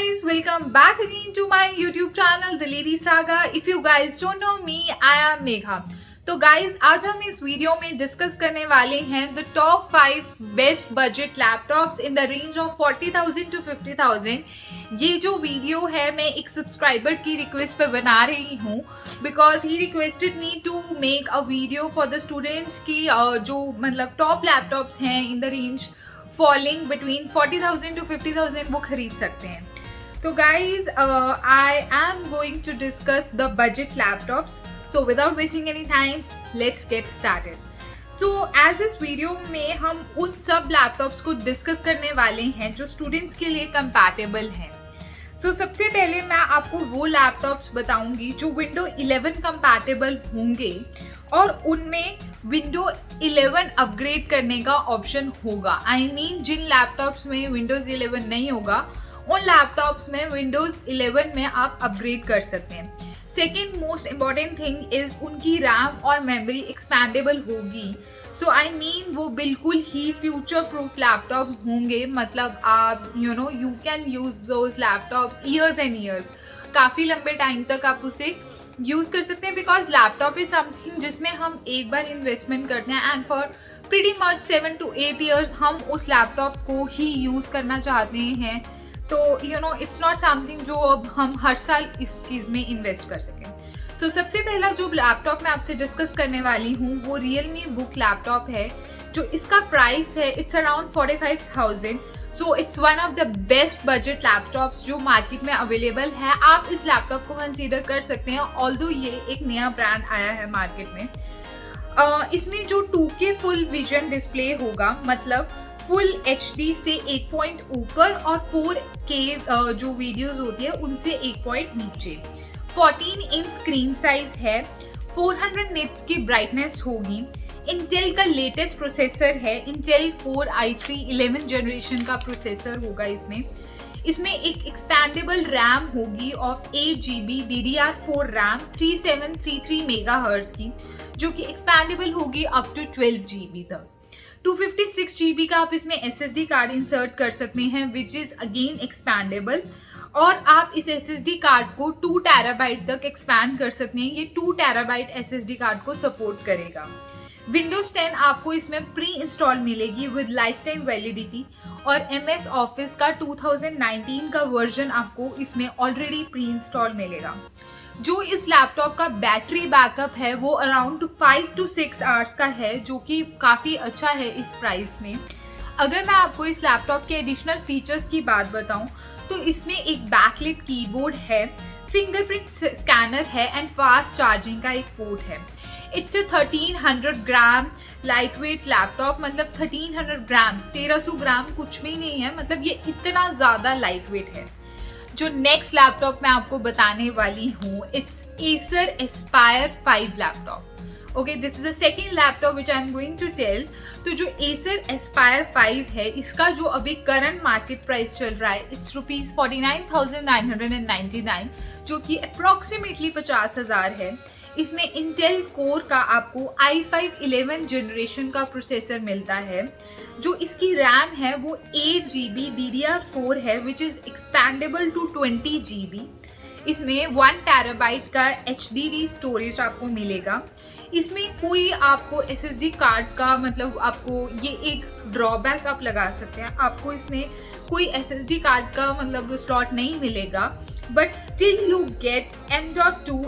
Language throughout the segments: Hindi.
guys, welcome back again to my YouTube channel Thelady Saga. If you guys don't know me, I am Megha. तो गाइज आज हम इस वीडियो में डिस्कस करने वाले हैं the top 5 best budget laptops in the range of 40,000 to 50,000। ये जो वीडियो है मैं एक सब्सक्राइबर की रिक्वेस्ट पे बना रही हूँ because he requested me to make a video for the students की जो मतलब टॉप लैपटॉप्स हैं in the range falling between 40,000 to 50,000 वो खरीद सकते हैं। तो guys I am going to discuss the budget laptops. So without wasting any time, let's get started. तो as इस वीडियो में हम उन सब लैपटॉप्स को डिस्कस करने वाले हैं जो स्टूडेंट्स के लिए कंपैटिबल हैं। So सबसे पहले मैं आपको वो लैपटॉप्स बताऊंगी जो विंडो 11 कंपैटिबल होंगे और उनमें विंडो 11 अपग्रेड करने का ऑप्शन होगा। I mean जिन लैपटॉप्स में विंडोज 11 नहीं होगा उन लैपटॉप्स में विंडोज 11 में आप अपग्रेड कर सकते हैं। Second most important thing is उनकी रैम और मेमोरी एक्सपैंडेबल होगी। सो आई मीन वो बिल्कुल ही फ्यूचर प्रूफ लैपटॉप होंगे, मतलब आप you can use those laptops years and years, काफ़ी लंबे टाइम तक आप उसे यूज़ कर सकते हैं बिकॉज लैपटॉप इज समथिंग जिसमें हम एक बार इन्वेस्टमेंट करते हैं and for pretty much 7 to 8 years हम उस लैपटॉप को ही यूज़ करना चाहते हैं। तो इट्स नॉट समथिंग जो अब हम हर साल इस चीज़ में इन्वेस्ट कर सकें। सो सबसे पहला जो लैपटॉप मैं आपसे डिस्कस करने वाली हूँ वो Realme बुक लैपटॉप है। जो इसका प्राइस है it's around 45,000। So it's one of the best budget laptops जो मार्केट में अवेलेबल है। आप इस लैपटॉप को कंसीडर कर सकते हैं ऑल्दो ये एक नया ब्रांड आया है मार्केट में। इसमें जो 2K फुल विजन डिस्प्ले होगा, मतलब फुल HD से 1 पॉइंट ऊपर और 4K जो वीडियोस होती है उनसे 1 पॉइंट नीचे। 14 इंच स्क्रीन साइज है, 400 निट्स की ब्राइटनेस होगी। इंटेल का लेटेस्ट प्रोसेसर है, इंटेल कोर i3 11 जनरेशन का प्रोसेसर होगा इसमें एक एक्सपैंडेबल रैम होगी of 8 GB DDR4 RAM 3733 megahertz की, जो कि एक्सपैंडेबल होगी अप टू 12 GB तक। 256 GB का आप इसमें SSD कार्ड इंसर्ट कर सकते हैं विच इज़ अगेन एक्सपैंडेबल, और आप इस SSD कार्ड को 2 TB तक एक्सपैंड कर सकते हैं। ये 2 TB SSD कार्ड को सपोर्ट करेगा। विंडोज 10 आपको इसमें प्री इंस्टॉल मिलेगी विद लाइफ टाइम वैलिडिटी, और MS ऑफिस का 2019 का वर्जन आपको इसमें ऑलरेडी प्री इंस्टॉल मिलेगा। जो इस लैपटॉप का बैटरी बैकअप है वो अराउंड 5 to 6 आवर्स का है, जो कि काफ़ी अच्छा है इस प्राइस में। अगर मैं आपको इस लैपटॉप के एडिशनल फीचर्स की बात बताऊं तो इसमें एक बैकलिट कीबोर्ड है, फिंगरप्रिंट स्कैनर है एंड फास्ट चार्जिंग का एक पोर्ट है। It's a 1300 gram light weight laptop, मतलब 1300 ग्राम 1300 ग्राम कुछ भी नहीं है, मतलब ये इतना ज़्यादा लाइट वेट है। जो नेक्स्ट लैपटॉप मैं आपको बताने वाली हूँ it's Acer Aspire 5 laptop. Okay, this is the second laptop which I am going to tell. तो जो Acer Aspire 5 है इसका जो अभी करंट मार्केट प्राइस चल रहा है इट्स ₹49,999, जो कि अप्रॉक्सीमेटली 50,000 है। इसमें इंटेल कोर का आपको i5 11 जनरेशन का प्रोसेसर मिलता है। जो इसकी रैम है वो 8 GB DDR4 है which is expandable to 20 GB। इसमें 1 TB का HDD स्टोरेज आपको मिलेगा। इसमें कोई आपको SSD कार्ड का, मतलब आपको ये एक ड्रॉबैक आप लगा सकते हैं, आपको इसमें कोई SSD कार्ड का मतलब स्लॉट नहीं मिलेगा, but still you get M.2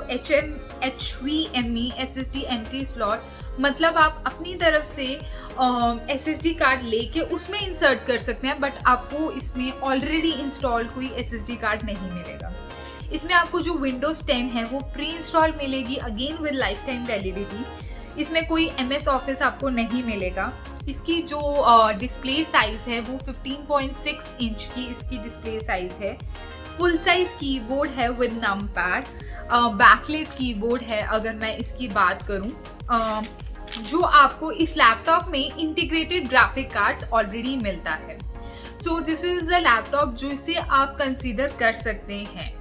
HVME SSD entry slot, मतलब आप अपनी तरफ से SSD कार्ड लेके उसमें इंसर्ट कर सकते हैं, बट आपको इसमें ऑलरेडी इंस्टॉल्ड कोई SSD कार्ड नहीं मिलेगा। इसमें आपको जो विंडोज 10 है वो प्री इंस्टॉल मिलेगी again with life time validity. इसमें कोई MS ऑफिस आपको नहीं मिलेगा। इसकी जो डिस्प्ले साइज है वो 15.6 इंच की इसकी डिस्प्ले साइज है। फुल साइज कीबोर्ड है with num pad, backlit keyboard है। अगर मैं इसकी बात करूं, जो आपको इस लैपटॉप में इंटीग्रेटेड ग्राफिक कार्ड्स ऑलरेडी मिलता है। So this is the laptop जो इसे आप कंसीडर कर सकते हैं।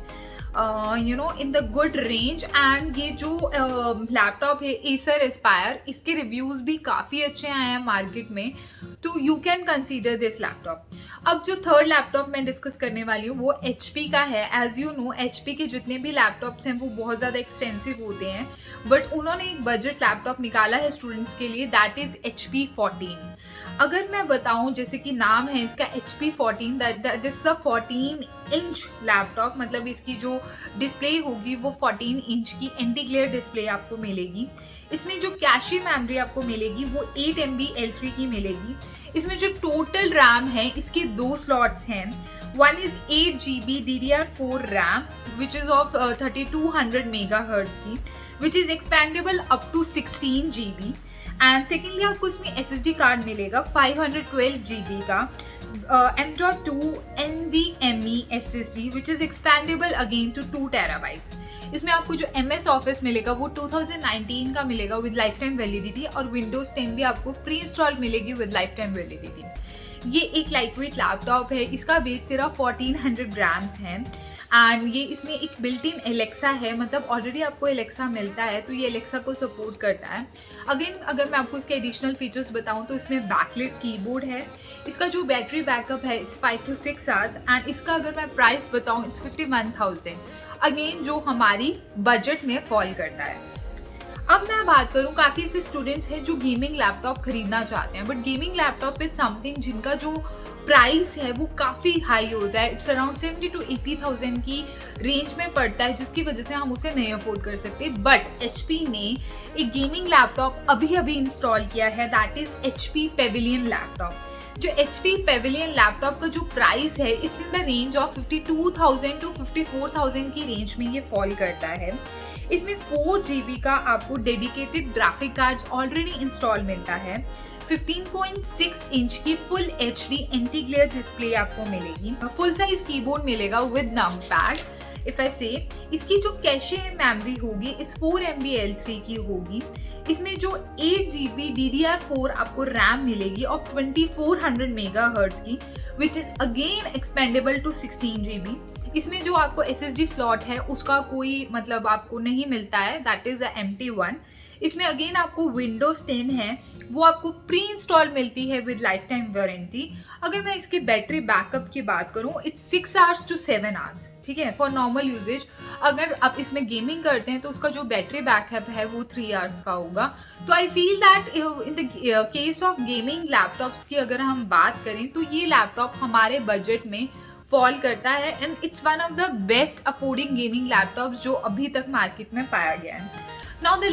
In the good range. And ये जो लैपटॉप है एसर एस्पायर, इसके रिव्यूज भी काफ़ी अच्छे आए हैं मार्केट में, तो you can consider this laptop. अब जो थर्ड लैपटॉप मैं डिस्कस करने वाली हूँ वो HP का है। एज यू नो HP के जितने भी लैपटॉप्स हैं वो बहुत ज़्यादा एक्सपेंसिव होते हैं, बट उन्होंने एक बजट लैपटॉप निकाला है स्टूडेंट्स के लिए, दैट इज HP 14। अगर मैं बताऊं, जैसे कि नाम है इसका HP 14, that is the 14 inch laptop, मतलब इसकी जो डिस्प्ले होगी वो 14 इंच की एंटी ग्लेयर डिस्प्ले आपको मिलेगी। इसमें जो कैशे मेमोरी आपको मिलेगी वो 8 MB L3 की मिलेगी। इसमें जो टोटल रैम है इसके 2 स्लॉट्स हैं। One is 8 GB DDR4 RAM which is of 3200 MHz की, which is expandable up to 16 GB। And secondly आपको इसमें SSD कार्ड मिलेगा 512 GB का M.2 NVMe SSD which is expandable again to 2 TB। इसमें आपको जो MS ऑफिस मिलेगा वो 2019 का मिलेगा विद लाइफ टाइम वैलिडिटी, और विंडोज 10 भी आपको प्री इंस्टॉल मिलेगी विद लाइफ टाइम वैलिडिटी। ये एक लाइट वेट लैपटॉप है, इसका वेट सिर्फ 1400 ग्राम्स है। एंड ये इसमें एक बिल्ट इन एलेक्सा है, मतलब ऑलरेडी आपको एलेक्सा मिलता है तो ये एलेक्सा को सपोर्ट करता है। अगेन अगर मैं आपको इसके एडिशनल फीचर्स बताऊं तो इसमें बैकलिट कीबोर्ड है, इसका जो बैटरी बैकअप है इट्स 5 to 6 आवर्स, एंड इसका अगर मैं प्राइस बताऊं इट्स 51,000, अगेन जो हमारी बजट में फॉल करता है। अब मैं बात करूं, काफ़ी ऐसे स्टूडेंट्स हैं जो गेमिंग लैपटॉप खरीदना चाहते हैं, but gaming laptop is something जिनका जो प्राइस है वो काफ़ी हाई होता है, इट्स अराउंड 70 to 80,000 की रेंज में पड़ता है, जिसकी वजह से हम उसे नहीं अफोर्ड कर सकते। बट HP ने एक गेमिंग लैपटॉप अभी अभी इंस्टॉल किया है, that is HP Pavilion laptop. जो HP पेविलियन लैपटॉप का जो प्राइस है it's in the range of 52,000 to 54,000 की रेंज में ये फॉल करता है। इसमें 4 GB का आपको dedicated graphic cards already install मिलता है। 15.6 इंच की फुल HD एंटी ग्लेयर डिस्प्ले आपको मिलेगी। फुल साइज कीबोर्ड मिलेगा with num pad. If I say, इसकी जो कैशे मेमोरी होगी इस 4 MB L3 की होगी। इसमें जो 8 GB DDR4 आपको रैम मिलेगी ऑफ 2400 MHz की, which is again expandable to 16 GB। इसमें जो आपको SSD स्लॉट है उसका कोई मतलब आपको नहीं मिलता है, that is a empty one। इसमें अगेन आपको विंडोज 10 है वो आपको प्री इंस्टॉल मिलती है विद लाइफ टाइम वारंटी। अगर मैं इसके बैटरी बैकअप की बात करूं इट्स 6 hours to 7 hours, ठीक है, फॉर नॉर्मल यूजेज। अगर आप इसमें गेमिंग करते हैं तो उसका जो बैटरी बैकअप है वो 3 hours का होगा। तो I feel that in the case of gaming laptops की अगर हम बात करें तो ये लैपटॉप हमारे बजट में फॉल करता है, and it's one of the best affording gaming laptops जो अभी तक मार्केट में पाया गया है। नाउ द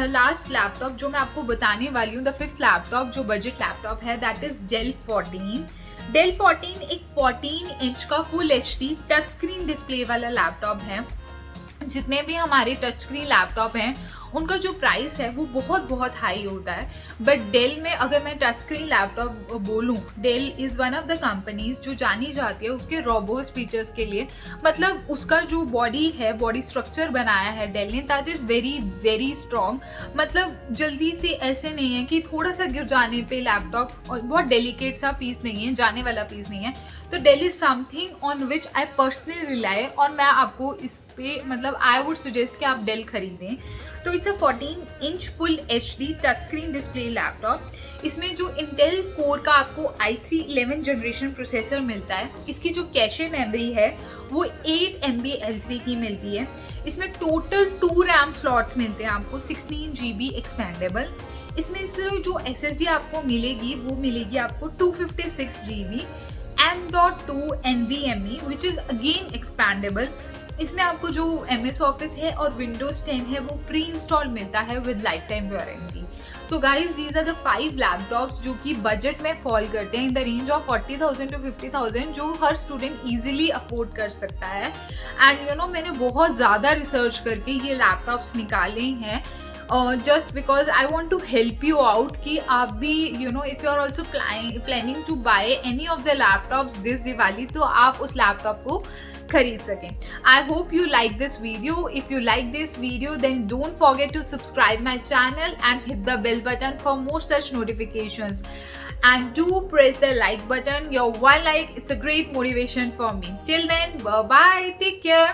लास्ट लैपटॉप जो मैं आपको बताने वाली हूँ, द 5th लैपटॉप जो बजट लैपटॉप है, दैट इज डेल 14। डेल 14 एक 14 इंच का full HD touch screen display वाला लैपटॉप है। जितने भी हमारे टच स्क्रीन लैपटॉप हैं उनका जो प्राइस है वो बहुत बहुत हाई होता है, बट डेल में अगर मैं टच स्क्रीन लैपटॉप बोलूँ, Dell is one of the companies जो जानी जाती है उसके रोबोस्ट फीचर्स के लिए। मतलब उसका जो बॉडी है, बॉडी स्ट्रक्चर बनाया है डेल ने, that is very very strong. मतलब जल्दी से ऐसे नहीं है कि थोड़ा सा गिर जाने पे लैपटॉप, और बहुत डेलिकेट सा पीस नहीं है, जाने वाला पीस नहीं है। तो Dell is something on which I personally rely, और मैं आपको इस पे मतलब आई वुड सजेस्ट कि आप डेल खरीदें। तो it's a 14 inch full HD touch screen display laptop. इसमें जो इंटेल कोर का आपको i3 11 जनरेशन प्रोसेसर मिलता है। इसकी जो कैशे मेमोरी है वो 8 MB L3 की मिलती है। इसमें टोटल 2 रैम स्लॉट्स मिलते हैं आपको, 16 GB एक्सपेंडेबल। इसमें से जो SSD आपको मिलेगी वो मिलेगी आपको 256 GB M.2 NVMe which is again expandable. इसमें आपको जो MS ऑफिस है और विंडोज 10 है वो प्री इंस्टॉल मिलता है with lifetime warranty. So guys these are the 5 laptops जो कि बजट में फॉल करते हैं in the range of 40,000 to 50,000, जो हर स्टूडेंट इजीली अफोर्ड कर सकता है। एंड यू नो मैंने बहुत ज़्यादा रिसर्च करके ये लैपटॉप्स निकाले हैं, just because I want to help you out कि आप भी you know if you are also planning to buy any of the laptops this Diwali, तो आप उस लैपटॉप को खरीद सकें। I hope you like this video. If you like this video then don't forget to subscribe my channel and hit the bell button for more such notifications. And do press the like button. Your one like, it's a great motivation for me. Till then, bye bye, take care.